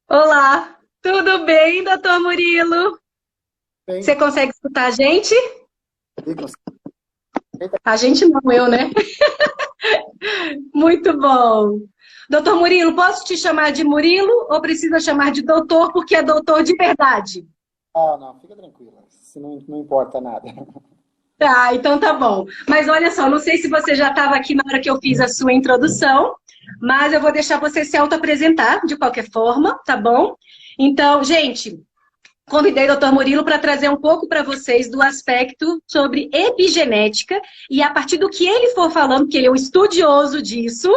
Olá, tudo bem, doutor Murilo? Bem, Você consegue escutar a gente? digo, A gente não, eu, né? Muito bom. Doutor Murilo, posso te chamar de Murilo ou precisa chamar de doutor porque é doutor de verdade? não, fica tranquila, se não importa nada. Tá, então tá bom. Mas olha só, não sei se você já estava aqui na hora que eu fiz a sua introdução, mas eu vou deixar você se auto-apresentar de qualquer forma, tá bom? Então, gente, convidei o Dr. Murilo para trazer um pouco para vocês do aspecto sobre epigenética e a partir do que ele for falando, que ele é um estudioso disso,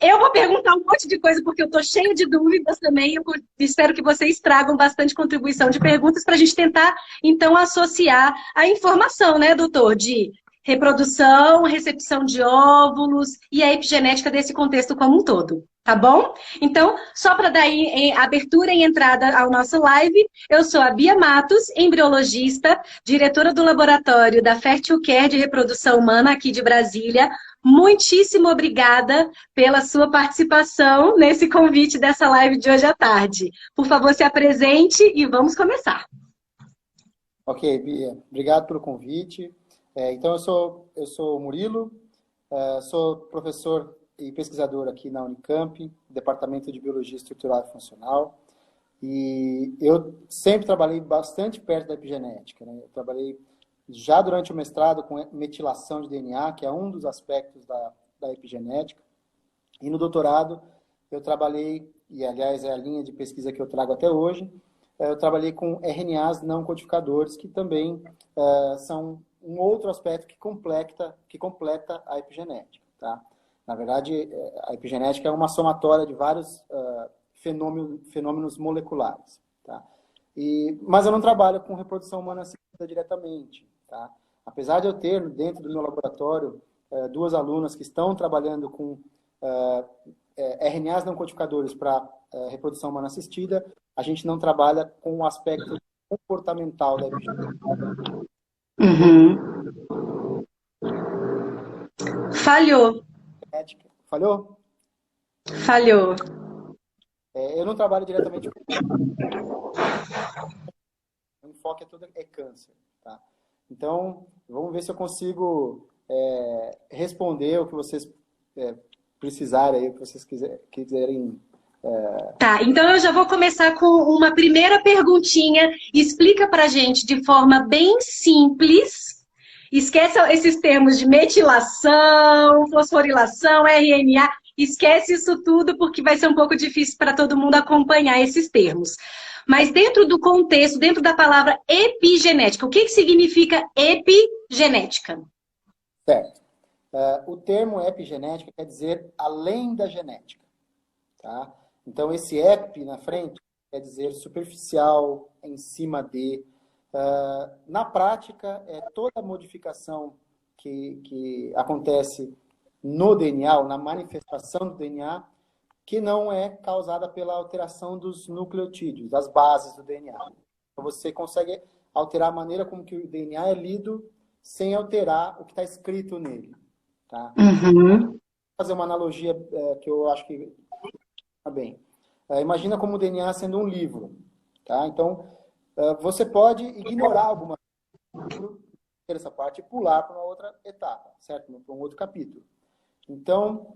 eu vou perguntar um monte de coisa porque eu estou cheia de dúvidas também. Eu espero que vocês tragam bastante contribuição de perguntas para a gente tentar, então, associar a informação, né, doutor, de reprodução, recepção de óvulos e a epigenética desse contexto como um todo. Tá bom? Então, só para dar abertura e entrada ao nosso live, eu sou a Bia Matos, embriologista, diretora do laboratório da Fertil Care de Reprodução Humana aqui de Brasília. Muitíssimo obrigada pela sua participação nesse convite dessa live de hoje à tarde. Por favor, se apresente e vamos começar. Ok, Bia, obrigado pelo convite. Então, eu sou o Murilo, sou professor e pesquisador aqui na Unicamp, Departamento de Biologia Estrutural e Funcional, e eu sempre trabalhei bastante perto da epigenética, né? Eu trabalhei já durante o mestrado com metilação de DNA, que é um dos aspectos da epigenética, e no doutorado eu trabalhei, e aliás é a linha de pesquisa que eu trago até hoje, eu trabalhei com RNAs não codificadores, que também são um outro aspecto que completa a epigenética. Tá? Na verdade, a epigenética é uma somatória de vários fenômenos moleculares. Tá? Mas eu não trabalho com reprodução humana assistida diretamente. Tá? Apesar de eu ter, dentro do meu laboratório, duas alunas que estão trabalhando com RNAs não codificadores para reprodução humana assistida, a gente não trabalha com o aspecto comportamental da Uhum. Falhou, epigenética. Falhou? falhou. Eu não trabalho diretamente com o enfoque é câncer. Tá? Então, vamos ver se eu consigo responder o que vocês precisarem, aí, o que vocês quiserem. Tá, então eu já vou começar com uma primeira perguntinha. Explica pra gente de forma bem simples. Esquece esses termos de metilação, fosforilação, RNA. Esquece isso tudo porque vai ser um pouco difícil para todo mundo acompanhar esses termos. Mas dentro do contexto, dentro da palavra epigenética, o que significa epigenética? Certo. O termo epigenética quer dizer além da genética. Tá? Então, esse epi na frente quer dizer superficial, em cima de. Na prática, é toda modificação que acontece no DNA, ou na manifestação do DNA, que não é causada pela alteração dos nucleotídeos, das bases do DNA. Então, você consegue alterar a maneira como que o DNA é lido sem alterar o que está escrito nele. Tá? Uhum. Vou fazer uma analogia que eu acho que está bem. Imagina como o DNA sendo um livro. Tá? Então, você pode ignorar alguma essa parte e pular para uma outra etapa, certo? Para um outro capítulo. Então,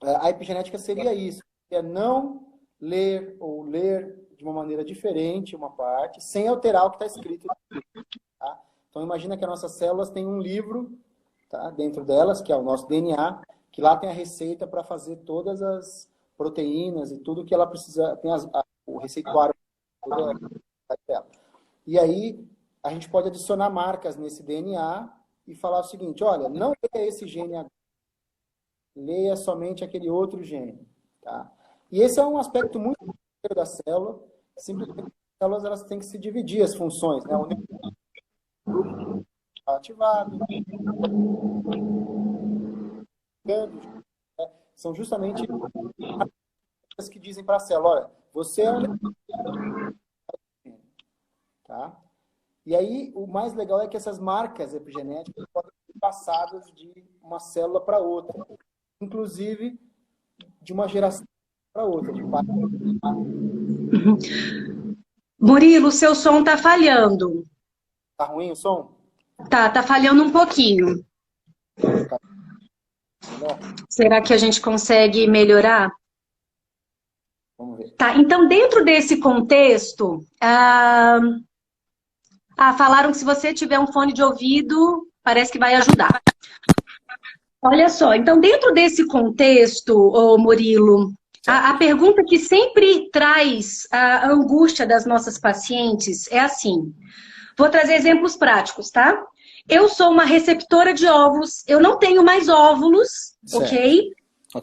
a epigenética seria isso, é não ler ou ler de uma maneira diferente uma parte, sem alterar o que está escrito. Tá? Então, imagina que as nossas células têm um livro, tá, dentro delas, que é o nosso DNA, que lá tem a receita para fazer todas as proteínas e tudo que ela precisa, tem o receituário dela. E aí, a gente pode adicionar marcas nesse DNA e falar o seguinte, olha, não leia esse gene agora, leia somente aquele outro gene. Tá? E esse é um aspecto muito importante da célula, simplesmente as células elas têm que se dividir as funções, né? O grupo ativado, né? São justamente as que dizem para a célula, olha, você é um tá? E aí, o mais legal é que essas marcas epigenéticas podem ser passadas de uma célula para outra, inclusive de uma geração para outra, de pai. Murilo, seu som tá falhando. Tá ruim o som? Tá falhando um pouquinho. Tá melhor? Será que a gente consegue melhorar? Vamos ver. Tá, então dentro desse contexto, falaram que se você tiver um fone de ouvido, parece que vai ajudar. Olha só, então dentro desse contexto, ô Murilo, a pergunta que sempre traz a angústia das nossas pacientes é assim, vou trazer exemplos práticos, tá? Eu sou uma receptora de óvulos, eu não tenho mais óvulos, ok?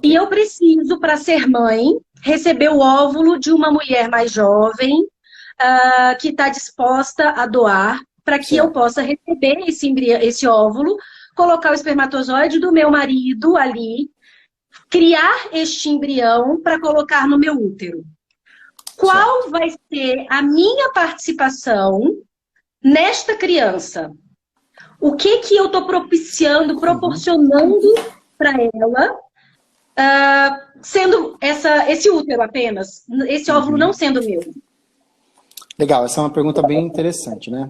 E eu preciso, para ser mãe, receber o óvulo de uma mulher mais jovem, que está disposta a doar, para que eu possa receber esse óvulo, colocar o espermatozoide do meu marido ali, criar este embrião para colocar no meu útero. Qual vai ser a minha participação nesta criança? O que que eu estou propiciando, proporcionando para ela, sendo esse útero apenas, esse óvulo não sendo meu? Legal, essa é uma pergunta bem interessante, né?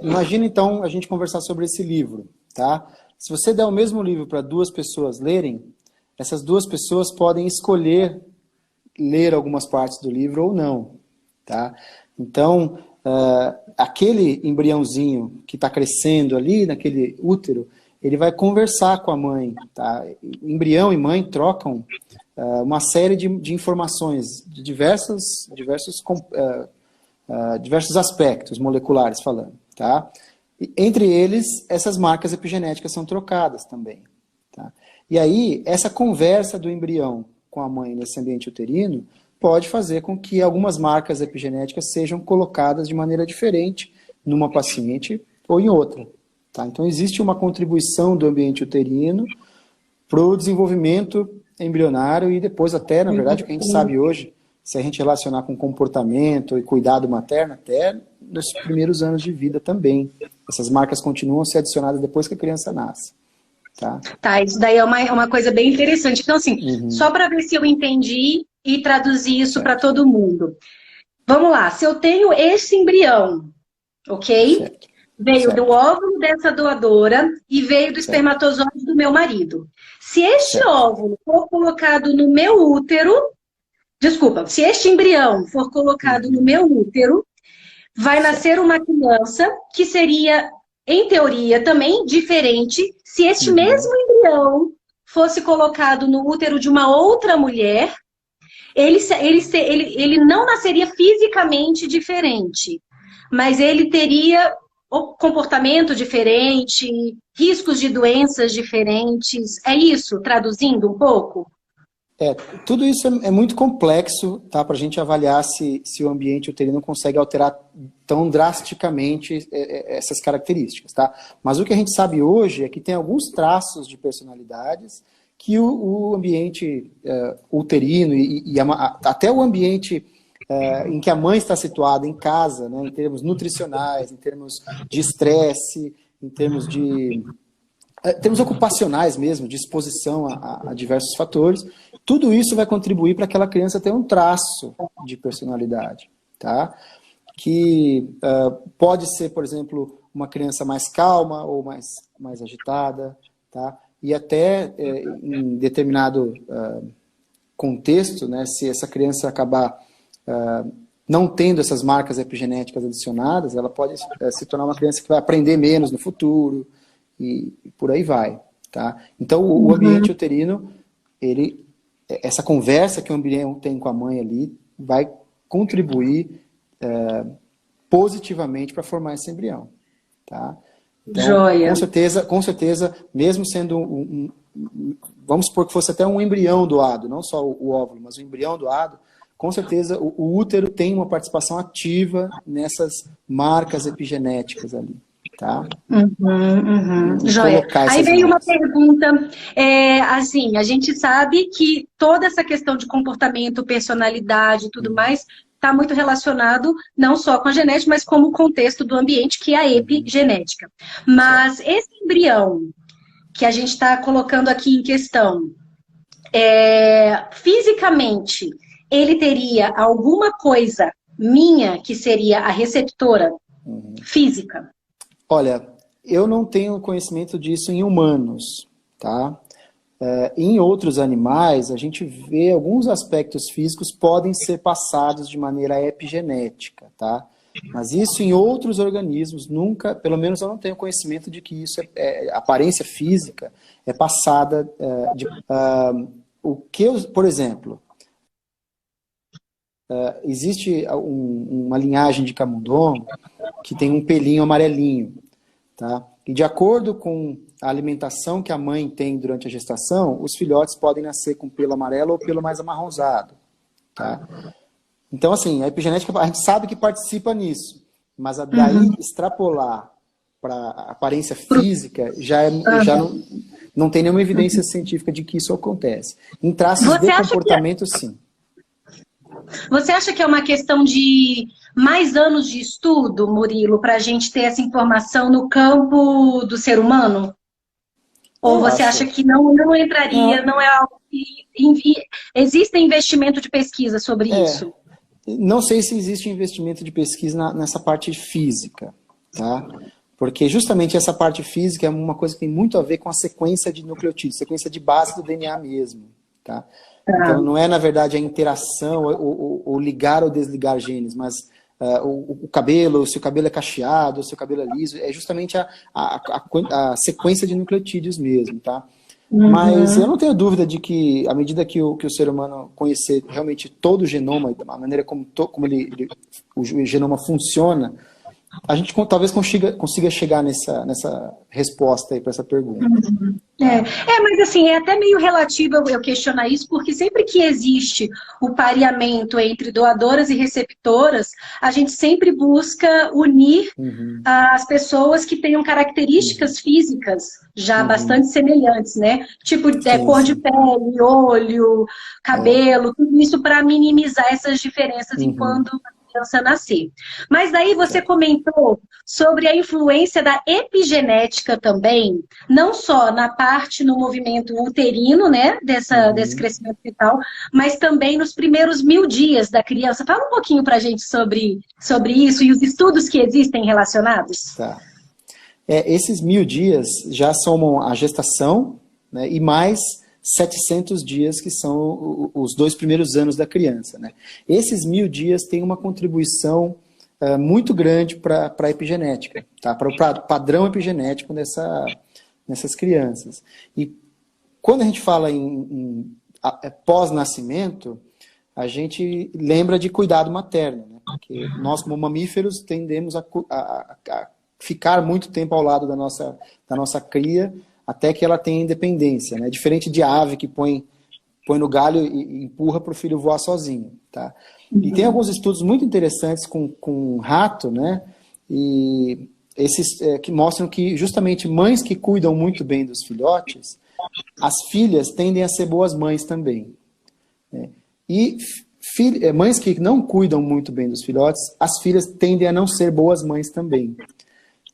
Imagina então a gente conversar sobre esse livro, tá? Se você der o mesmo livro para duas pessoas lerem, essas duas pessoas podem escolher ler algumas partes do livro ou não, tá? Então, aquele embriãozinho que está crescendo ali naquele útero, ele vai conversar com a mãe, tá? Embrião e mãe trocam uma série de informações de diversos aspectos moleculares falando, tá? E, entre eles, essas marcas epigenéticas são trocadas também, tá? E aí, essa conversa do embrião com a mãe nesse ambiente uterino pode fazer com que algumas marcas epigenéticas sejam colocadas de maneira diferente numa paciente ou em outra, tá? Então, existe uma contribuição do ambiente uterino para o desenvolvimento embrionário e depois até, na verdade, o que a gente sabe hoje, se a gente relacionar com comportamento e cuidado materno, até nos primeiros anos de vida também. Essas marcas continuam a ser adicionadas depois que a criança nasce. Tá, isso daí é uma coisa bem interessante. Então, assim, só para ver se eu entendi e traduzir isso para todo mundo. Vamos lá, se eu tenho esse embrião, ok? Veio do óvulo dessa doadora e veio do espermatozoide do meu marido. Se este óvulo for colocado no meu útero, desculpa, se este embrião for colocado no meu útero, vai nascer uma criança que seria, em teoria, também diferente se este mesmo embrião fosse colocado no útero de uma outra mulher. Ele não nasceria fisicamente diferente, mas ele teria o comportamento diferente, riscos de doenças diferentes. É isso, traduzindo um pouco? Tudo isso é muito complexo, tá, para a gente avaliar se o ambiente uterino consegue alterar tão drasticamente essas características, tá? Mas o que a gente sabe hoje é que tem alguns traços de personalidades que o ambiente uterino até o ambiente em que a mãe está situada em casa, né, em termos nutricionais, em termos de estresse, em termos ocupacionais mesmo, de exposição a diversos fatores, tudo isso vai contribuir para aquela criança ter um traço de personalidade, tá? Que pode ser, por exemplo, uma criança mais calma ou mais agitada, tá? E até em determinado contexto, né, se essa criança acabar não tendo essas marcas epigenéticas adicionadas, ela pode se tornar uma criança que vai aprender menos no futuro, e por aí vai, tá? Então, o ambiente uterino, essa conversa que o embrião tem com a mãe ali, vai contribuir positivamente para formar esse embrião, tá? Então, Joia. com certeza, mesmo sendo vamos supor que fosse até um embrião doado, não só o óvulo, mas o embrião doado, com certeza o útero tem uma participação ativa nessas marcas epigenéticas ali. Tá? Joia. Aí veio uma pergunta, assim, a gente sabe que toda essa questão de comportamento, personalidade e tudo mais está muito relacionado não só com a genética, mas como o contexto do ambiente, que é a epigenética. Mas esse embrião que a gente está colocando aqui em questão, fisicamente, ele teria alguma coisa minha que seria a receptora física? Olha, eu não tenho conhecimento disso em humanos, tá? Em outros animais, a gente vê alguns aspectos físicos podem ser passados de maneira epigenética, tá? Mas isso em outros organismos nunca, pelo menos eu não tenho conhecimento de que isso aparência física é passada por exemplo, existe uma linhagem de camundongo que tem um pelinho amarelinho, tá? E de acordo com a alimentação que a mãe tem durante a gestação, os filhotes podem nascer com pelo amarelo ou pelo mais amarronzado, tá? Então, assim, a epigenética, a gente sabe que participa nisso, mas daí extrapolar para a aparência física já não tem nenhuma evidência científica de que isso acontece. Em traços de comportamento, sim. Você acha que é uma questão de mais anos de estudo, Murilo, para a gente ter essa informação no campo do ser humano? Ou você acha que não entraria, não é algo que... Existe investimento de pesquisa sobre isso? Não sei se existe investimento de pesquisa nessa parte física, tá? Porque justamente essa parte física é uma coisa que tem muito a ver com a sequência de nucleotídeos, sequência de base do DNA mesmo, tá? Então não é, na verdade, a interação ou ligar ou desligar genes, mas o cabelo, se o cabelo é cacheado, se o cabelo é liso, é justamente a sequência de nucleotídeos mesmo, tá? Mas eu não tenho dúvida de que, à medida que o ser humano conhecer realmente todo o genoma, a maneira como o genoma funciona, a gente talvez consiga chegar nessa resposta aí para essa pergunta. Mas assim, é até meio relativo eu questionar isso, porque sempre que existe o pareamento entre doadoras e receptoras, a gente sempre busca unir as pessoas que tenham características físicas já bastante semelhantes, né? Tipo, cor de pele, olho, cabelo, tudo isso para minimizar essas diferenças enquanto criança nascer. Mas daí você comentou sobre a influência da epigenética também, não só na parte no movimento uterino, né, desse crescimento fetal, mas também nos primeiros 1000 dias da criança. Fala um pouquinho pra gente sobre isso e os estudos que existem relacionados. Tá. Esses 1000 dias já somam a gestação, né, e mais 700 dias, que são os 2 primeiros anos da criança, né? Esses 1000 dias têm uma contribuição muito grande para a epigenética, tá? Para o padrão epigenético nessas crianças. E quando a gente fala em pós-nascimento, a gente lembra de cuidado materno, né? Porque nós, como mamíferos, tendemos a ficar muito tempo ao lado da nossa cria, até que ela tenha independência, né? Diferente de ave que põe no galho e empurra para o filho voar sozinho, tá? E tem alguns estudos muito interessantes com rato, né? E esses que mostram que justamente mães que cuidam muito bem dos filhotes, as filhas tendem a ser boas mães também, né? E mães que não cuidam muito bem dos filhotes, as filhas tendem a não ser boas mães também.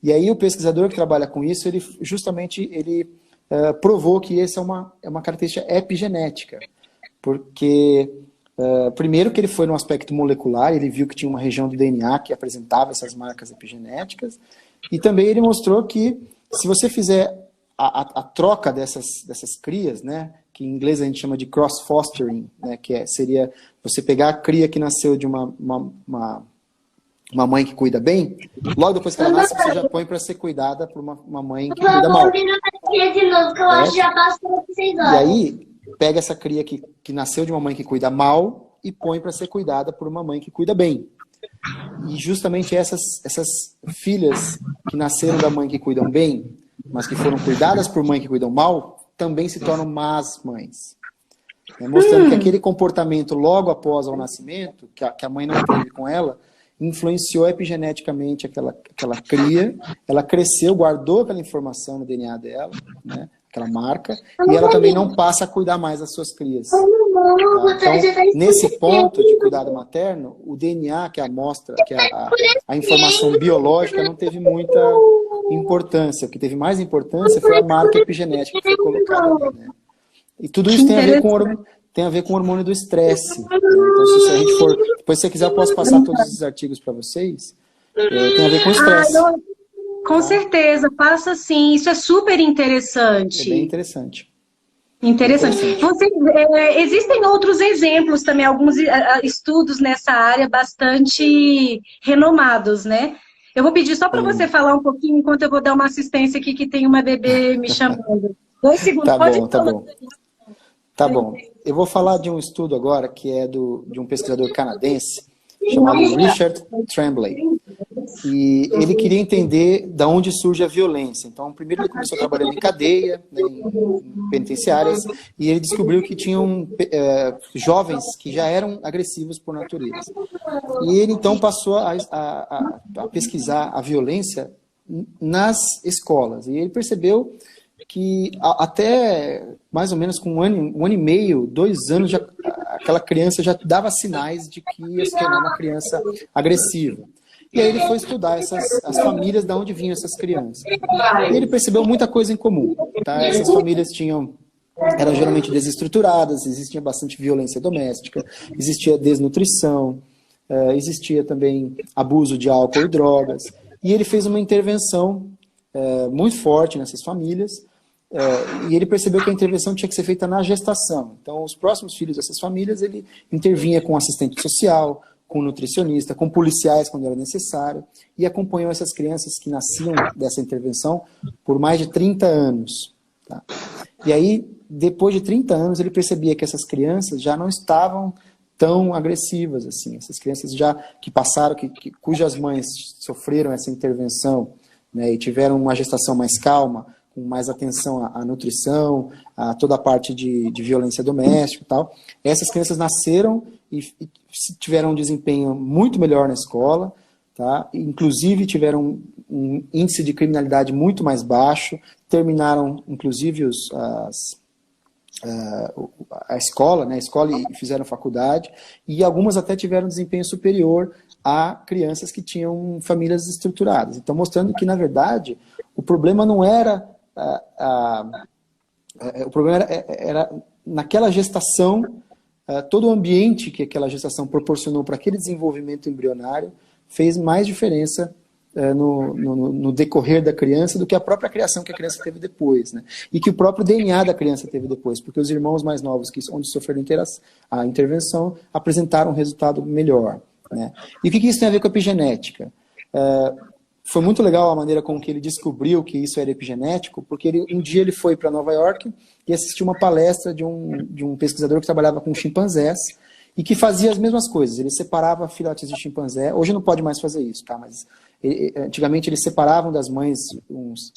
E aí o pesquisador que trabalha com isso, ele provou que essa é uma característica epigenética. Porque, primeiro que ele foi no aspecto molecular, ele viu que tinha uma região do DNA que apresentava essas marcas epigenéticas, e também ele mostrou que se você fizer a troca dessas crias, né, que em inglês a gente chama de cross-fostering, né, seria você pegar a cria que nasceu de uma mãe que cuida bem, logo depois que ela nasce, você já põe para ser cuidada por uma mãe que cuida mal. E aí, pega essa cria que nasceu de uma mãe que cuida mal e põe para ser cuidada por uma mãe que cuida bem. E justamente essas filhas que nasceram da mãe que cuidam bem, mas que foram cuidadas por mãe que cuidam mal, também se tornam más mães. Mostrando que aquele comportamento logo após o nascimento, que a mãe não teve com ela, influenciou epigeneticamente aquela cria, ela cresceu, guardou aquela informação no DNA dela, né, aquela marca, e ela também não passa a cuidar mais das suas crias. Tá? Então, nesse ponto de cuidado materno, o DNA, que é a amostra, que é a informação biológica, não teve muita importância. O que teve mais importância foi a marca epigenética que foi colocada ali, né? E tudo Que isso tem a ver interessante. tem a ver com o hormônio do estresse, né? Então, se a gente for... Depois, se você quiser, eu posso passar todos esses artigos para vocês. Tem a ver com o Ah, estresse, com tá? certeza, passa sim. Isso é super É bem interessante. interessante. Bem Interessante. interessante. Você, existem outros exemplos também, alguns estudos nessa área bastante renomados, né? Eu vou pedir só para você Sim. falar um pouquinho, enquanto eu vou dar uma assistência aqui, que tem uma bebê me chamando. 2 segundos, Tá pode bom, tá falar. bom. Tá bom. Eu vou falar de um estudo agora que é de um pesquisador canadense chamado Richard Tremblay. E ele queria entender de onde surge a violência. Então, primeiro ele começou trabalhando em cadeia, né, em penitenciárias, e ele descobriu que tinham jovens que já eram agressivos por natureza. E ele, então, passou a pesquisar a violência nas escolas. E ele percebeu que até mais ou menos com um ano e meio, 2 anos, aquela criança já dava sinais de que ia se tornar uma criança agressiva. E aí ele foi estudar as famílias de onde vinham essas crianças. E ele percebeu muita coisa em comum. Tá? Essas famílias eram geralmente desestruturadas, existia bastante violência doméstica, existia desnutrição, existia também abuso de álcool e drogas. E ele fez uma intervenção muito forte nessas famílias, e ele percebeu que a intervenção tinha que ser feita na gestação. Então, os próximos filhos dessas famílias, ele intervinha com assistente social, com nutricionista, com policiais quando era necessário, e acompanhou essas crianças que nasciam dessa intervenção por mais de 30 anos. Tá? E aí, depois de 30 anos, ele percebia que essas crianças já não estavam tão agressivas assim. Essas crianças já que passaram, cujas mães sofreram essa intervenção, né, e tiveram uma gestação mais calma, com mais atenção à nutrição, a toda a parte de violência doméstica e tal. Essas crianças nasceram e tiveram um desempenho muito melhor na escola, tá? Inclusive tiveram um índice de criminalidade muito mais baixo, terminaram inclusive a escola, né? A escola e fizeram faculdade, e algumas até tiveram desempenho superior a crianças que tinham famílias estruturadas. Então, mostrando que, na verdade, o problema não era... o problema era naquela gestação, todo o ambiente que aquela gestação proporcionou para aquele desenvolvimento embrionário fez mais diferença no decorrer da criança do que a própria criação que a criança teve depois, né? E que o próprio DNA da criança teve depois, porque os irmãos mais novos, onde sofreram a intervenção, apresentaram um resultado melhor, né? E o que isso tem a ver com a epigenética? Foi muito legal a maneira com que ele descobriu que isso era epigenético, porque um dia ele foi para Nova York e assistiu uma palestra de um pesquisador que trabalhava com chimpanzés e que fazia as mesmas coisas. Ele separava filhotes de chimpanzé. Hoje não pode mais fazer isso, tá? Mas antigamente eles separavam das mães uns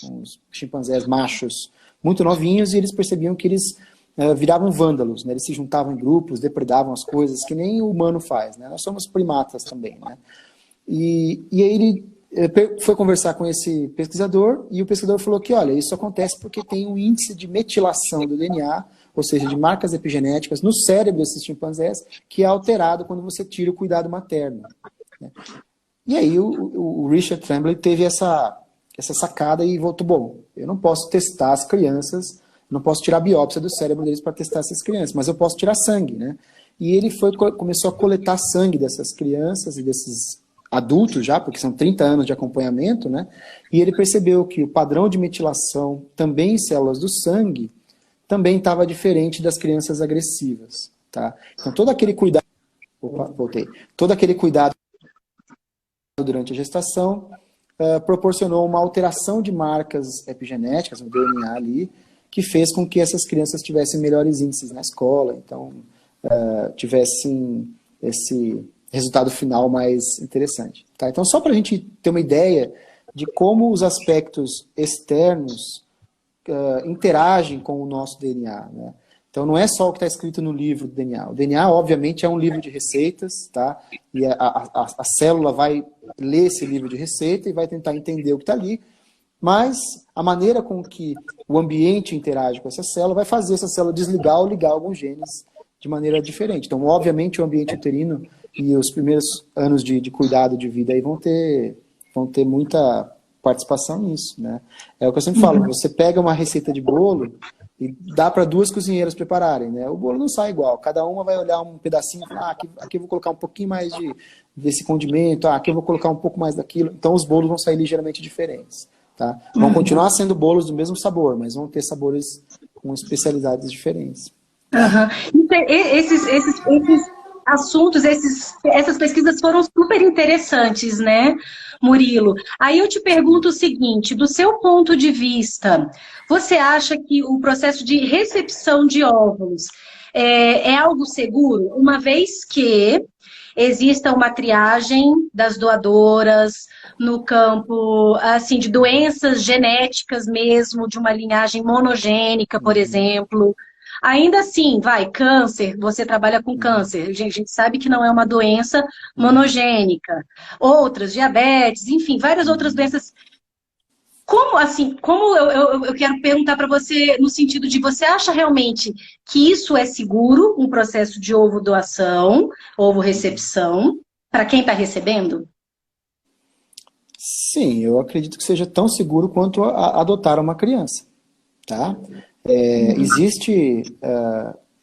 chimpanzés machos muito novinhos, e eles percebiam que eles viravam vândalos, né? Eles se juntavam em grupos, depredavam as coisas, que nem o humano faz, né? Nós somos primatas também, né? E aí ele foi conversar com esse pesquisador, e o pesquisador falou que, olha, isso acontece porque tem um índice de metilação do DNA, ou seja, de marcas epigenéticas no cérebro desses chimpanzés, que é alterado quando você tira o cuidado materno, né? E aí o Richard Tremblay teve essa sacada e voltou, bom, eu não posso testar as crianças, não posso tirar a biópsia do cérebro deles para testar essas crianças, mas eu posso tirar sangue, né? E ele começou a coletar sangue dessas crianças e desses adultos já, porque são 30 anos de acompanhamento, né? E ele percebeu que o padrão de metilação, também em células do sangue, também estava diferente das crianças agressivas, tá? Então todo aquele cuidado, todo aquele cuidado durante a gestação proporcionou uma alteração de marcas epigenéticas no DNA ali, que fez com que essas crianças tivessem melhores índices na escola, então tivessem esse resultado final mais interessante. Tá? Então, só para a gente ter uma ideia de como os aspectos externos interagem com o nosso DNA, né? Então, não é só o que está escrito no livro do DNA. O DNA, obviamente, é um livro de receitas, tá? E a célula vai ler esse livro de receita e vai tentar entender o que está ali, mas a maneira com que o ambiente interage com essa célula vai fazer essa célula desligar ou ligar alguns genes de maneira diferente. Então, obviamente, o ambiente uterino e os primeiros anos de cuidado de vida aí vão ter muita participação nisso, né? É o que eu sempre falo, você pega uma receita de bolo E dá para duas cozinheiras prepararem, né? O bolo não sai igual. Cada uma vai olhar um pedacinho e falar, aqui eu vou colocar um pouquinho mais desse condimento, aqui eu vou colocar um pouco mais daquilo. Então os bolos vão sair ligeiramente diferentes, tá? Vão continuar sendo bolos do mesmo sabor, mas vão ter sabores com especialidades diferentes. Uhum. Esses assuntos, essas pesquisas foram super interessantes, né, Murilo? Aí eu te pergunto o seguinte, do seu ponto de vista, você acha que o processo de recepção de óvulos é algo seguro, uma vez que exista uma triagem das doadoras no campo, assim, de doenças genéticas mesmo, de uma linhagem monogênica, por exemplo? Ainda assim, câncer, você trabalha com câncer, a gente sabe que não é uma doença monogênica. Outras, diabetes, enfim, várias outras doenças. Como eu quero perguntar para você no sentido de você acha realmente que isso é seguro, um processo de ovo-doação, ovo-recepção, para quem está recebendo? Sim, eu acredito que seja tão seguro quanto adotar uma criança, tá? Existe...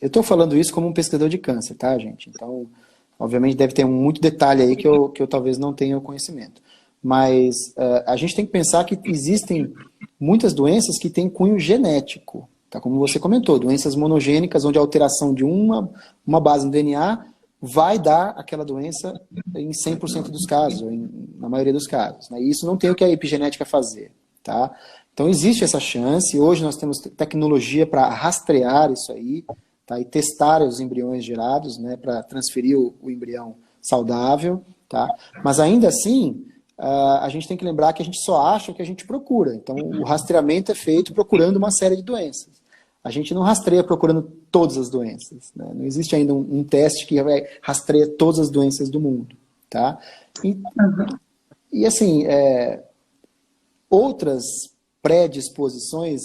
eu estou falando isso como um pesquisador de câncer, tá, gente? Então, obviamente, deve ter muito detalhe aí que eu talvez não tenha o conhecimento. Mas a gente tem que pensar que existem muitas doenças que têm cunho genético, tá? Como você comentou, doenças monogênicas, onde a alteração de uma base no DNA vai dar aquela doença em 100% dos casos, ou na maioria dos casos, né? E isso não tem o que a epigenética fazer, tá? Então existe essa chance, hoje nós temos tecnologia para rastrear isso aí, tá? E testar os embriões gerados, né, para transferir o embrião saudável, tá? Mas ainda assim, a gente tem que lembrar que a gente só acha o que a gente procura. Então o rastreamento é feito procurando uma série de doenças. A gente não rastreia procurando todas as doenças, né? Não existe ainda um teste que vai rastrear todas as doenças do mundo, tá? E assim, outras predisposições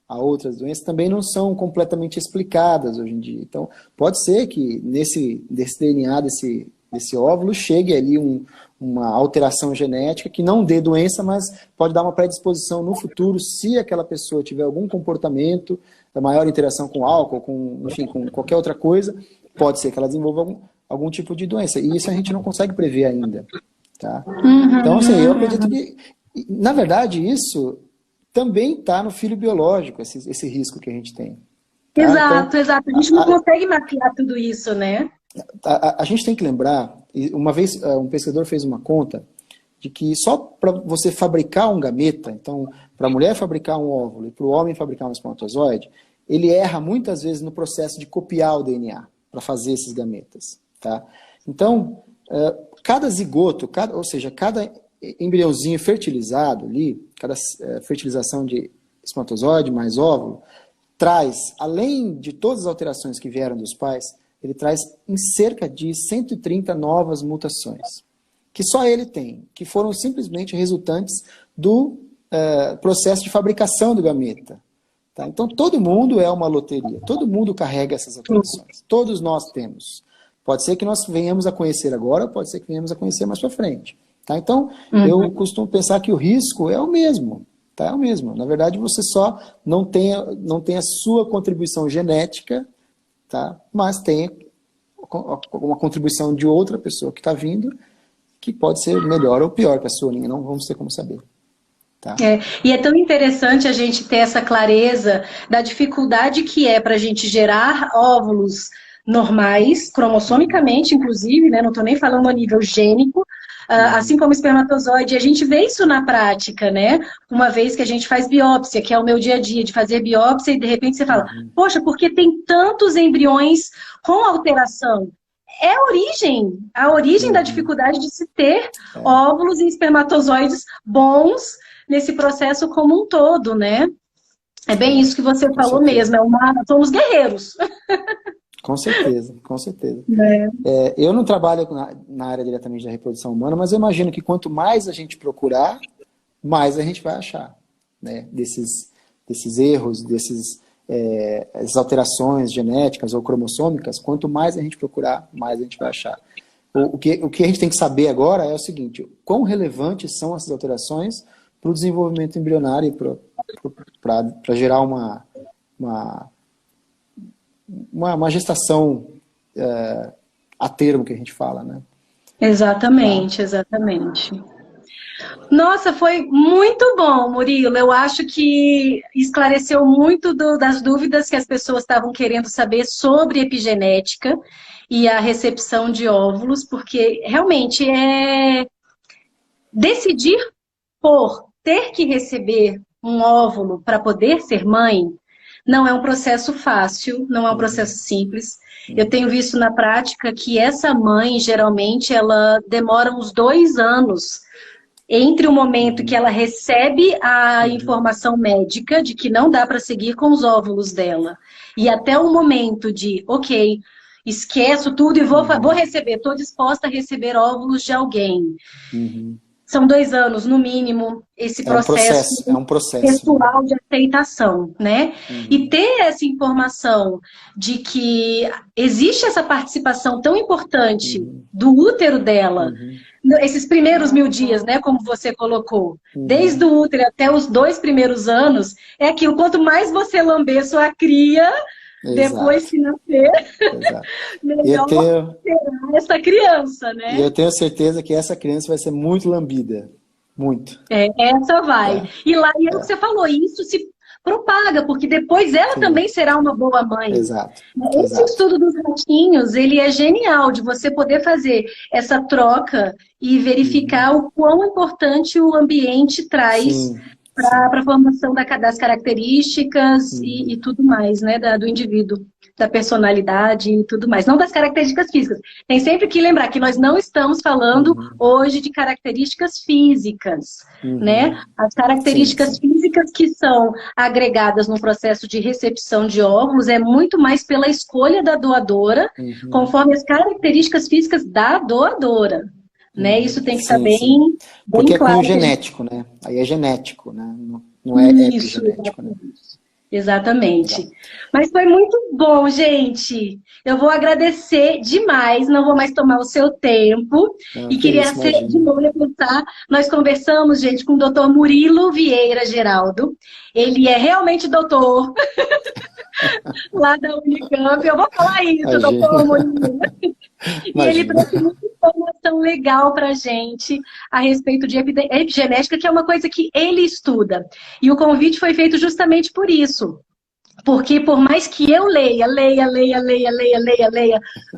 a outras doenças também não são completamente explicadas hoje em dia. Então, pode ser que desse DNA, desse óvulo, chegue ali uma alteração genética que não dê doença, mas pode dar uma predisposição no futuro, se aquela pessoa tiver algum comportamento, da maior interação com álcool, enfim, com qualquer outra coisa, pode ser que ela desenvolva algum tipo de doença. E isso a gente não consegue prever ainda, tá? Então, assim, eu acredito que, na verdade, isso também está no filho biológico, esse risco que a gente tem. Tá? Exato, então, exato. A gente não consegue mapear tudo isso, né? A gente tem que lembrar, uma vez um pesquisador fez uma conta, de que só para você fabricar um gameta, então, para a mulher fabricar um óvulo e para o homem fabricar um espermatozoide, ele erra muitas vezes no processo de copiar o DNA para fazer esses gametas. Tá? Então, cada zigoto, ou seja, cada embriãozinho fertilizado ali, cada fertilização de espermatozoide mais óvulo, traz, além de todas as alterações que vieram dos pais, ele traz em cerca de 130 novas mutações, que só ele tem, que foram simplesmente resultantes do processo de fabricação do gameta. Tá? Então, todo mundo é uma loteria, todo mundo carrega essas alterações, todos nós temos. Pode ser que nós venhamos a conhecer agora, pode ser que venhamos a conhecer mais para frente. Tá? Então, eu costumo pensar que o risco é o mesmo. Tá? É o mesmo. Na verdade, você só não tem a sua contribuição genética, tá? Mas tem uma contribuição de outra pessoa que está vindo, que pode ser melhor ou pior que a sua, não vamos ter como saber. Tá? E é tão interessante a gente ter essa clareza da dificuldade que é para a gente gerar óvulos normais, cromossomicamente, inclusive, né? Não estou nem falando a nível gênico, assim como o espermatozoide, a gente vê isso na prática, né? Uma vez que a gente faz biópsia, que é o meu dia a dia, de fazer biópsia, e de repente você fala, poxa, por que tem tantos embriões com alteração? É a origem da dificuldade de se ter óvulos e espermatozoides bons nesse processo como um todo, né? É bem isso que você falou mesmo, somos guerreiros. Com certeza, com certeza. Eu não trabalho na área diretamente da reprodução humana, mas eu imagino que quanto mais a gente procurar, mais a gente vai achar, né? Desses erros, essas alterações genéticas ou cromossômicas, quanto mais a gente procurar, mais a gente vai achar. O que a gente tem que saber agora é o seguinte, quão relevantes são essas alterações para o desenvolvimento embrionário, para gerar uma uma gestação a termo que a gente fala, né? Exatamente, exatamente. Nossa, foi muito bom, Murilo. Eu acho que esclareceu muito das dúvidas que as pessoas estavam querendo saber sobre epigenética e a recepção de óvulos, porque realmente decidir por ter que receber um óvulo para poder ser mãe não é um processo fácil, não é um processo simples. Eu tenho visto na prática que essa mãe, geralmente, ela demora uns 2 anos entre o momento que ela recebe a informação médica de que não dá para seguir com os óvulos dela e até o momento de, ok, esqueço tudo e vou receber, estou disposta a receber óvulos de alguém. São 2 anos, no mínimo, esse processo pessoal de aceitação, né? E ter essa informação de que existe essa participação tão importante do útero dela, esses primeiros 1000 dias, né, como você colocou, desde o útero até os 2 primeiros anos, é aquilo, quanto mais você lamber sua cria, depois que nascer, melhor será essa criança, né? E eu tenho certeza que essa criança vai ser muito lambida. Muito. Essa vai. E lá, e é o que você falou, isso se propaga, porque depois ela também será uma boa mãe. Exato. Esse estudo dos ratinhos, ele é genial, de você poder fazer essa troca e verificar o quão importante o ambiente traz para a formação das características e tudo mais, né, do indivíduo, da personalidade e tudo mais. Não das características físicas. Tem sempre que lembrar que nós não estamos falando hoje de características físicas, né? As características físicas que são agregadas no processo de recepção de óvulos é muito mais pela escolha da doadora, conforme as características físicas da doadora. Né? Isso tem que estar bem porque claro. Porque é genético, né? Aí é genético, né? Não é epigenético, né? Exatamente. Mas foi muito bom, gente. Eu vou agradecer demais, não vou mais tomar o seu tempo. E queria de novo reforçar, nós conversamos, gente, com o doutor Murilo Vieira Geraldo. Ele é realmente doutor lá da Unicamp. Eu vou falar isso, doutor Murilo. E ele trouxe muita informação legal pra gente a respeito de epigenética, que é uma coisa que ele estuda. E o convite foi feito justamente por isso. Porque por mais que eu leia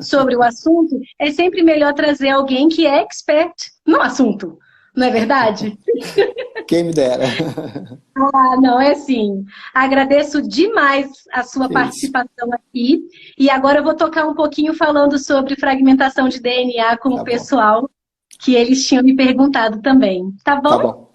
sobre o assunto, é sempre melhor trazer alguém que é expert no assunto. Não é verdade? Quem me dera. Não, é assim. Agradeço demais a sua participação aqui. E agora eu vou tocar um pouquinho falando sobre fragmentação de DNA com o pessoal, que eles tinham me perguntado também. Tá bom? Tá bom.